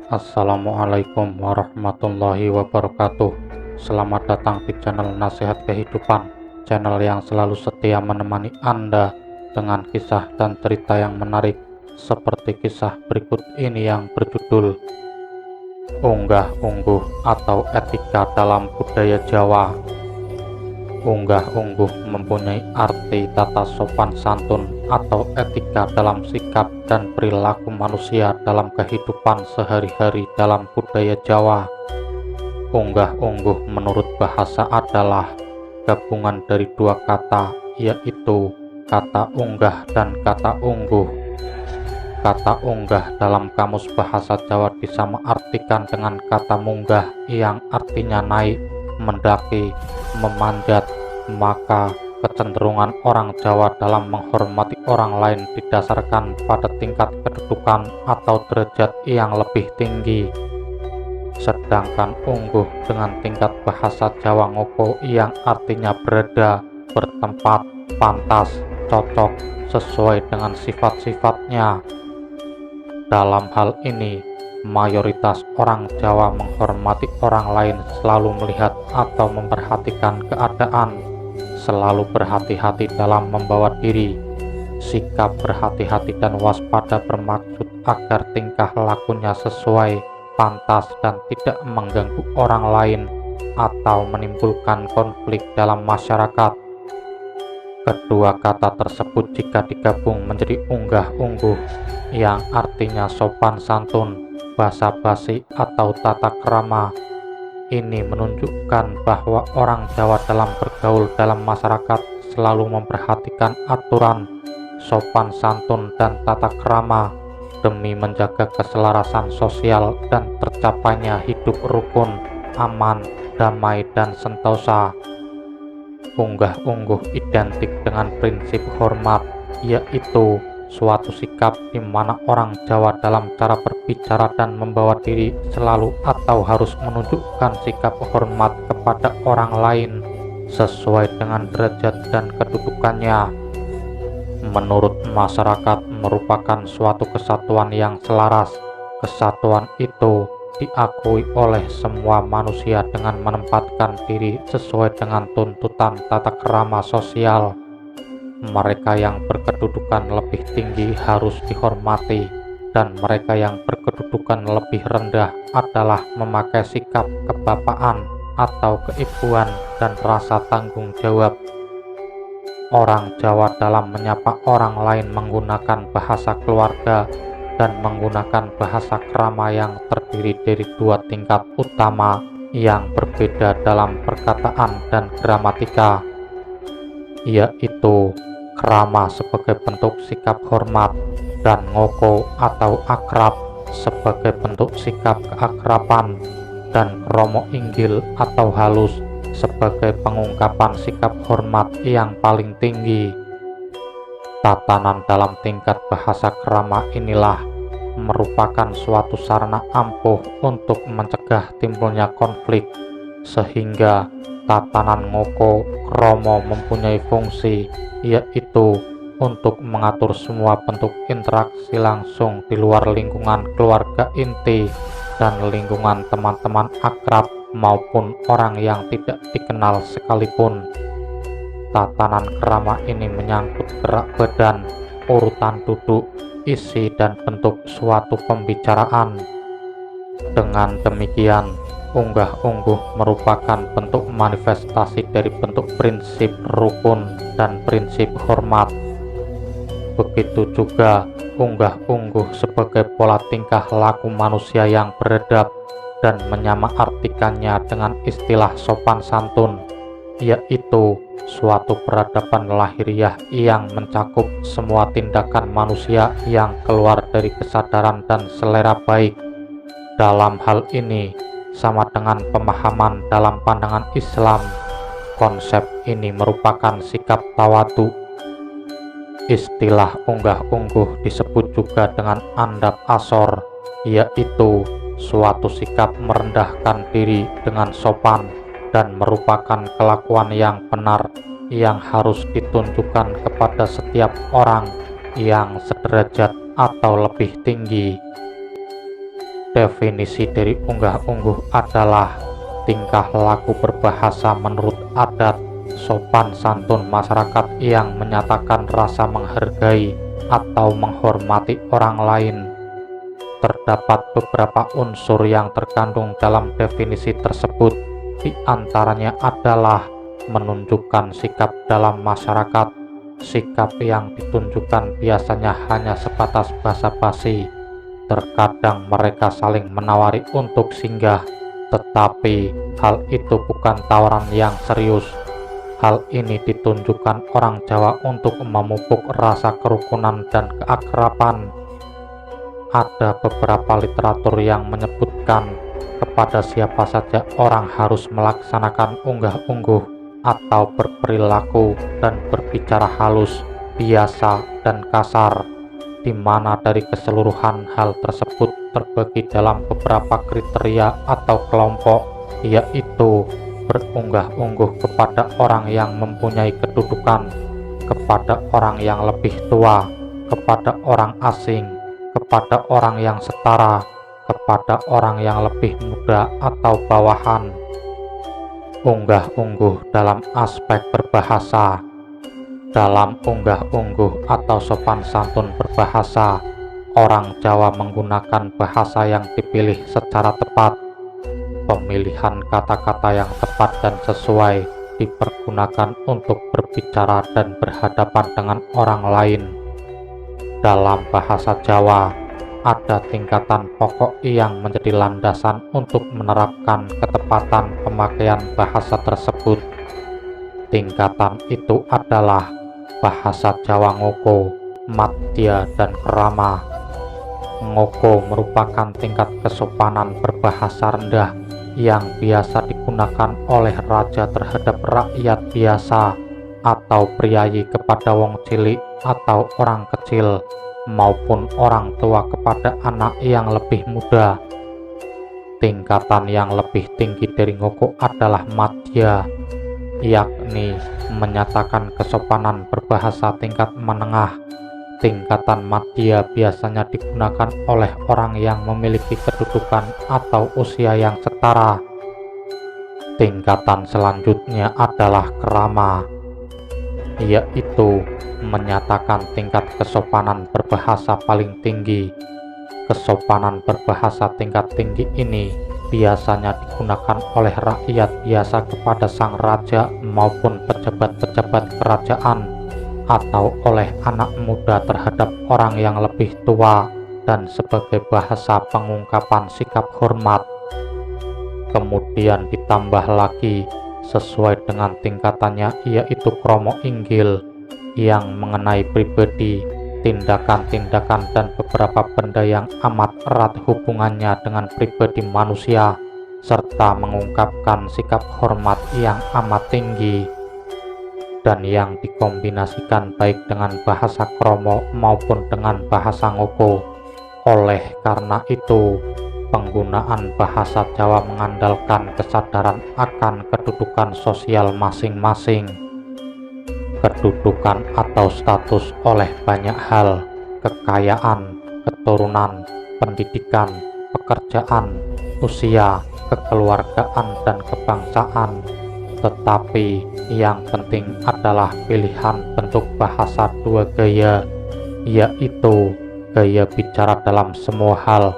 Assalamualaikum warahmatullahi wabarakatuh. Selamat datang di channel Nasihat Kehidupan, channel yang selalu setia menemani Anda dengan kisah dan cerita yang menarik, seperti kisah berikut ini yang berjudul Unggah-ungguh atau etika dalam budaya Jawa. Unggah-ungguh mempunyai arti tata sopan santun atau etika dalam sikap dan perilaku manusia dalam kehidupan sehari-hari dalam budaya Jawa. Unggah-ungguh menurut bahasa adalah gabungan dari dua kata, yaitu kata unggah dan kata ungguh. Kata unggah dalam kamus bahasa Jawa bisa mengartikan dengan kata munggah yang artinya naik, mendaki, memanjat. Maka kecenderungan orang Jawa dalam menghormati orang lain didasarkan pada tingkat kedudukan atau derajat yang lebih tinggi. Sedangkan ungguh dengan tingkat bahasa Jawa ngoko yang artinya berada, bertempat, pantas, cocok, sesuai dengan sifat-sifatnya. Dalam hal ini, mayoritas orang Jawa menghormati orang lain selalu melihat atau memperhatikan keadaan, selalu berhati-hati dalam membawa diri. Sikap berhati-hati dan waspada bermaksud agar tingkah lakunya sesuai, pantas, dan tidak mengganggu orang lain atau menimbulkan konflik dalam masyarakat. Kedua kata tersebut jika digabung menjadi unggah-ungguh yang artinya sopan santun, basa-basi, atau tata krama. Ini menunjukkan bahwa orang Jawa dalam bergaul dalam masyarakat selalu memperhatikan aturan, sopan santun, dan tata krama demi menjaga keselarasan sosial dan tercapainya hidup rukun, aman, damai, dan sentosa. Unggah-ungguh identik dengan prinsip hormat, yaitu suatu sikap di mana orang Jawa dalam cara berbicara dan membawa diri selalu atau harus menunjukkan sikap hormat kepada orang lain sesuai dengan derajat dan kedudukannya. Menurut masyarakat merupakan suatu kesatuan yang selaras. Kesatuan itu diakui oleh semua manusia dengan menempatkan diri sesuai dengan tuntutan tata krama sosial. Mereka yang berkedudukan lebih tinggi harus dihormati, dan mereka yang berkedudukan lebih rendah adalah memakai sikap kebapaan atau keibuan dan rasa tanggung jawab. Orang Jawa dalam menyapa orang lain menggunakan bahasa keluarga dan menggunakan bahasa krama yang terdiri dari dua tingkat utama yang berbeda dalam perkataan dan gramatika, yaitu krama sebagai bentuk sikap hormat dan ngoko atau akrab sebagai bentuk sikap keakraban, dan kromo inggil atau halus sebagai pengungkapan sikap hormat yang paling tinggi. Tatanan dalam tingkat bahasa krama inilah merupakan suatu sarana ampuh untuk mencegah timbulnya konflik, sehingga tatanan ngoko kromo mempunyai fungsi, yaitu untuk mengatur semua bentuk interaksi langsung di luar lingkungan keluarga inti dan lingkungan teman-teman akrab maupun orang yang tidak dikenal sekalipun. Tatanan krama ini menyangkut gerak badan, urutan duduk, isi dan bentuk suatu pembicaraan. Dengan demikian, unggah-ungguh merupakan bentuk manifestasi dari bentuk prinsip rukun dan prinsip hormat. Begitu juga unggah-ungguh sebagai pola tingkah laku manusia yang beradab dan menyamaartikannya dengan istilah sopan santun, yaitu suatu peradaban lahiriah yang mencakup semua tindakan manusia yang keluar dari kesadaran dan selera baik. Dalam hal ini sama dengan pemahaman dalam pandangan Islam. Konsep ini merupakan sikap tawadu. Istilah unggah-ungguh disebut juga dengan andab asor, yaitu suatu sikap merendahkan diri dengan sopan dan merupakan kelakuan yang benar yang harus ditunjukkan kepada setiap orang yang sederajat atau lebih tinggi. Definisi dari unggah-ungguh adalah tingkah laku berbahasa menurut adat, sopan santun masyarakat yang menyatakan rasa menghargai atau menghormati orang lain. Terdapat beberapa unsur yang terkandung dalam definisi tersebut, di antaranya adalah menunjukkan sikap dalam masyarakat. Sikap yang ditunjukkan biasanya hanya sebatas basa-basi. Terkadang mereka saling menawari untuk singgah, tetapi hal itu bukan tawaran yang serius. Hal ini ditunjukkan orang Jawa untuk memupuk rasa kerukunan dan keakraban. Ada beberapa literatur yang menyebutkan kepada siapa saja orang harus melaksanakan unggah-ungguh atau berperilaku dan berbicara halus, biasa, dan kasar, di mana dari keseluruhan hal tersebut terbagi dalam beberapa kriteria atau kelompok, yaitu berunggah-ungguh kepada orang yang mempunyai kedudukan, kepada orang yang lebih tua, kepada orang asing, kepada orang yang setara, kepada orang yang lebih muda atau bawahan. Unggah-ungguh dalam aspek berbahasa. Dalam unggah-ungguh atau sopan santun berbahasa, orang Jawa menggunakan bahasa yang dipilih secara tepat. Pemilihan kata-kata yang tepat dan sesuai dipergunakan untuk berbicara dan berhadapan dengan orang lain. Dalam bahasa Jawa, ada tingkatan pokok yang menjadi landasan untuk menerapkan ketepatan pemakaian bahasa tersebut. Tingkatan itu adalah bahasa Jawa Ngoko, Madya, dan Krama. Ngoko merupakan tingkat kesopanan berbahasa rendah yang biasa digunakan oleh raja terhadap rakyat biasa atau priayi kepada wong cilik atau orang kecil, maupun orang tua kepada anak yang lebih muda. Tingkatan yang lebih tinggi dari Ngoko adalah Madya, yakni menyatakan kesopanan berbahasa tingkat menengah. Tingkatan Madya biasanya digunakan oleh orang yang memiliki kedudukan atau usia yang setara. Tingkatan selanjutnya adalah Krama, yaitu menyatakan tingkat kesopanan berbahasa paling tinggi. Kesopanan berbahasa tingkat tinggi ini biasanya digunakan oleh rakyat biasa kepada sang raja maupun pejabat-pejabat kerajaan, atau oleh anak muda terhadap orang yang lebih tua, dan sebagai bahasa pengungkapan sikap hormat. Kemudian ditambah lagi sesuai dengan tingkatannya, yaitu Kromo Inggil, yang mengenai pribadi, tindakan-tindakan, dan beberapa benda yang amat erat hubungannya dengan pribadi manusia, serta mengungkapkan sikap hormat yang amat tinggi, dan yang dikombinasikan baik dengan bahasa Kromo maupun dengan bahasa Ngoko. Oleh karena itu, penggunaan bahasa Jawa mengandalkan kesadaran akan kedudukan sosial masing-masing. Kedudukan atau status oleh banyak hal: kekayaan, keturunan, pendidikan, pekerjaan, usia, kekeluargaan, dan kebangsaan. Tetapi yang penting adalah pilihan bentuk bahasa dua gaya, yaitu gaya bicara dalam semua hal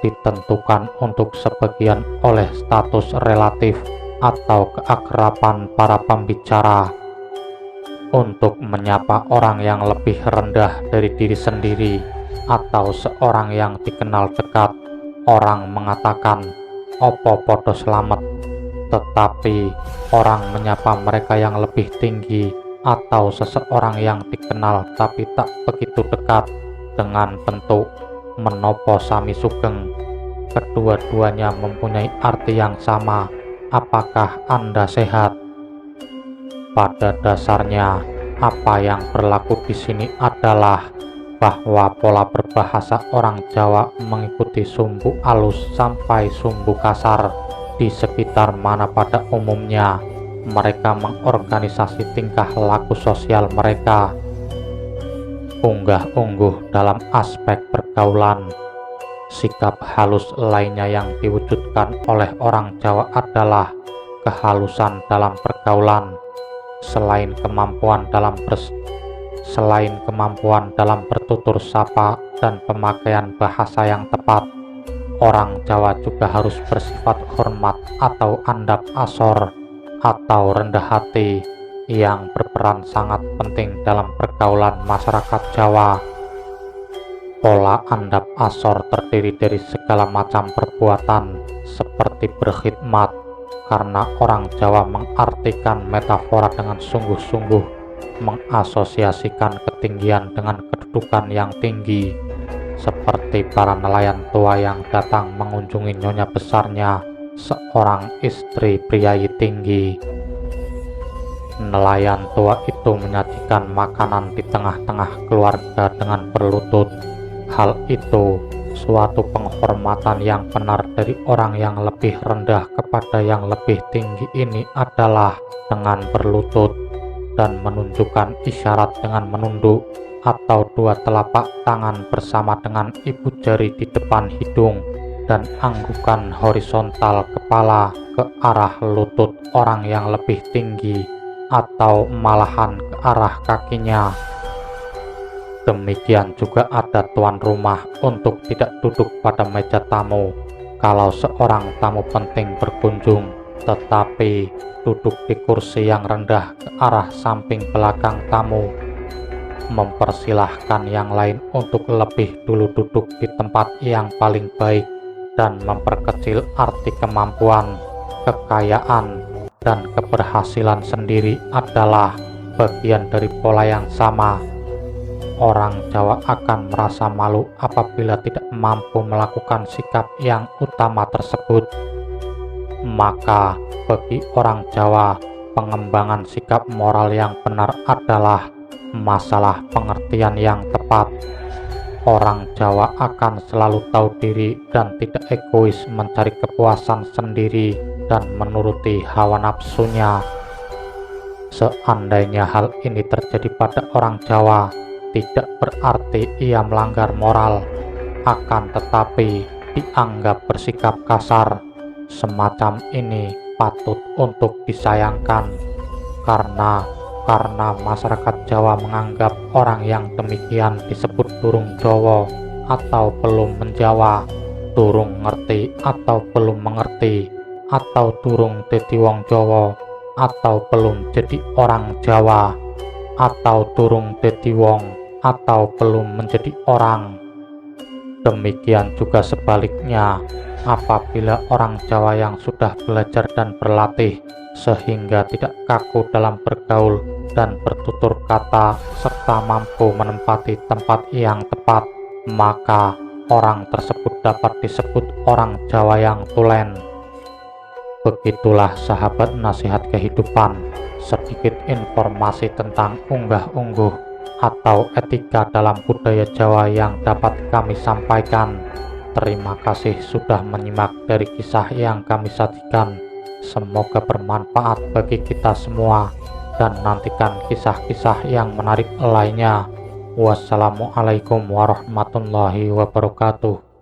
ditentukan untuk sebagian oleh status relatif atau keakraban para pembicara. Untuk menyapa orang yang lebih rendah dari diri sendiri atau seorang yang dikenal dekat, orang mengatakan "opo podo slamet", tetapi orang menyapa mereka yang lebih tinggi atau seseorang yang dikenal tapi tak begitu dekat dengan bentuk "menopo sami sugeng". Kedua-duanya mempunyai arti yang sama: apakah Anda sehat? Pada dasarnya, apa yang berlaku di sini adalah bahwa pola berbahasa orang Jawa mengikuti sumbu alus sampai sumbu kasar, di sekitar mana pada umumnya mereka mengorganisasi tingkah laku sosial mereka. unggah-ungguh dalam aspek pergaulan. Sikap halus lainnya yang diwujudkan oleh orang Jawa adalah kehalusan dalam pergaulan. Selain kemampuan dalam bertutur sapa dan pemakaian bahasa yang tepat, orang Jawa juga harus bersifat hormat atau andap asor atau rendah hati yang berperan sangat penting dalam pergaulan masyarakat Jawa. Pola andap asor terdiri dari segala macam perbuatan seperti berkhidmat, karena orang Jawa mengartikan metafora dengan sungguh-sungguh, mengasosiasikan ketinggian dengan kedudukan yang tinggi, seperti para nelayan tua yang datang mengunjungi nyonya besarnya, seorang istri priayi tinggi. Nelayan tua itu menyajikan makanan di tengah-tengah keluarga dengan berlutut. Hal itu suatu penghormatan yang benar dari orang yang lebih rendah kepada yang lebih tinggi ini adalah dengan berlutut dan menunjukkan isyarat dengan menunduk atau dua telapak tangan bersama dengan ibu jari di depan hidung dan anggukan horizontal kepala ke arah lutut orang yang lebih tinggi atau malahan ke arah kakinya. Demikian juga ada tuan rumah untuk tidak duduk pada meja tamu kalau seorang tamu penting berkunjung, tetapi duduk di kursi yang rendah ke arah samping belakang tamu. Mempersilahkan yang lain untuk lebih dulu duduk di tempat yang paling baik dan memperkecil arti kemampuan, kekayaan, dan keberhasilan sendiri adalah bagian dari pola yang sama. Orang Jawa akan merasa malu apabila tidak mampu melakukan sikap yang utama tersebut. Maka bagi orang Jawa, pengembangan sikap moral yang benar adalah masalah pengertian yang tepat. Orang Jawa akan selalu tahu diri dan tidak egois mencari kepuasan sendiri dan menuruti hawa nafsunya. Seandainya hal ini terjadi pada orang Jawa, tidak berarti ia melanggar moral, akan tetapi dianggap bersikap kasar. Semacam ini patut untuk disayangkan, karena masyarakat Jawa menganggap orang yang demikian disebut durung Jawa atau belum menjawa, durung ngerti atau belum mengerti, atau durung dadi wong Jawa atau belum jadi orang Jawa, atau durung dadi wong atau belum menjadi orang. Demikian juga sebaliknya, apabila orang Jawa yang sudah belajar dan berlatih sehingga tidak kaku dalam bergaul dan bertutur kata serta mampu menempati tempat yang tepat, maka orang tersebut dapat disebut orang Jawa yang tulen. Begitulah sahabat nasihat kehidupan, sedikit informasi tentang unggah-ungguh atau etika dalam budaya Jawa yang dapat kami sampaikan. Terima kasih sudah menyimak dari kisah yang kami sajikan. Semoga bermanfaat bagi kita semua, dan nantikan kisah-kisah yang menarik lainnya. Wassalamualaikum warahmatullahi wabarakatuh.